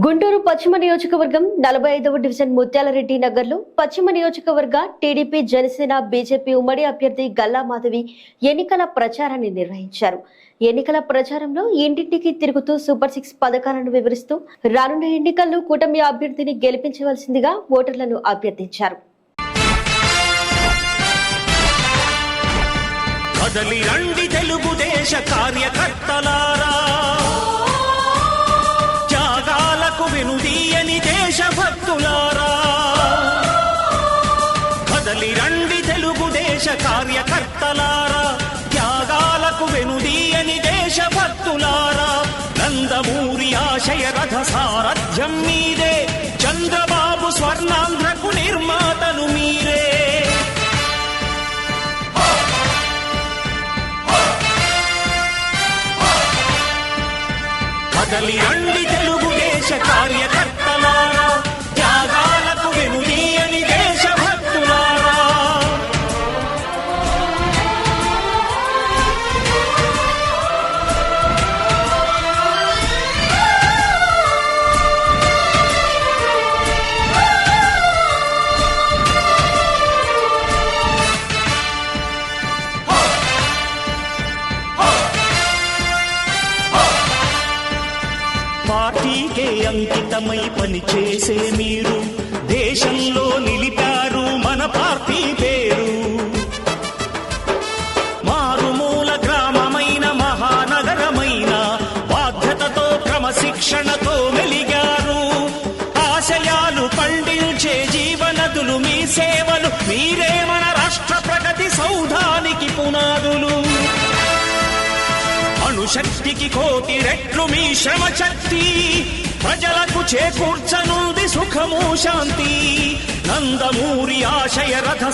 గుంటూరు పశ్చిమ నియోజకవర్గం 45వ డివిజన్ ముత్యాలరెడ్డి నగర్లో పశ్చిమ నియోజకవర్గ టీడీపీ జనసేన బీజేపీ ఉమ్మడి అభ్యర్థి గల్లా మాధవి ఎన్నికల ప్రచారాన్ని నిర్వహించారు. ఎన్నికల ప్రచారంలో ఇంటింటికి తిరుగుతూ సూపర్ 6 పథకాలను వివరిస్తూ రానున్న ఎన్నికల్లో కూటమి అభ్యర్థిని గెలిపించవలసిందిగా ఓటర్లను అభ్యర్థించారు. కదలి రండి తెలుగుదేశ కార్యకర్తలారా, త్యాగాలకు వెనుదీయని దేశభక్తులారా. కదలి రండి తెలుగుదేశ కార్యకర్తలారా, త్యాగాలకు వెనుదీయని దేశభక్తులారా. నందమూరి ఆశయ రథ సారథ్యం మీదే, చంద్రబాబు స్వర్ణాంధ్రకు నిర్మాతలు మీరే. కదలి రండి తెలుగుదేశ కార్యకర్తలారా, త్యాగాలకు వెనుదీయని దేశభక్తులారా. పార్టీకే అంకితమై పనిచేసే మీరు దేశంలో నిలిపారు మన పార్టీ పేరు. మారుమూల గ్రామమైన మహానగరమైన బాధ్యతతో క్రమశిక్షణతో మెలిగారు. ఆశయాలు పండించే జీవనదులు మీ సేవలు, మీరే మన రాష్ట్ర ప్రగతి సౌధానికి పునాదులు. అణుశక్తికి కోటి రెట్లు మీ శ్రమ శక్తి, ప్రజలకు చేకూర్చనుంది సుఖము శాంతి. నందమూరి ఆశయ రథ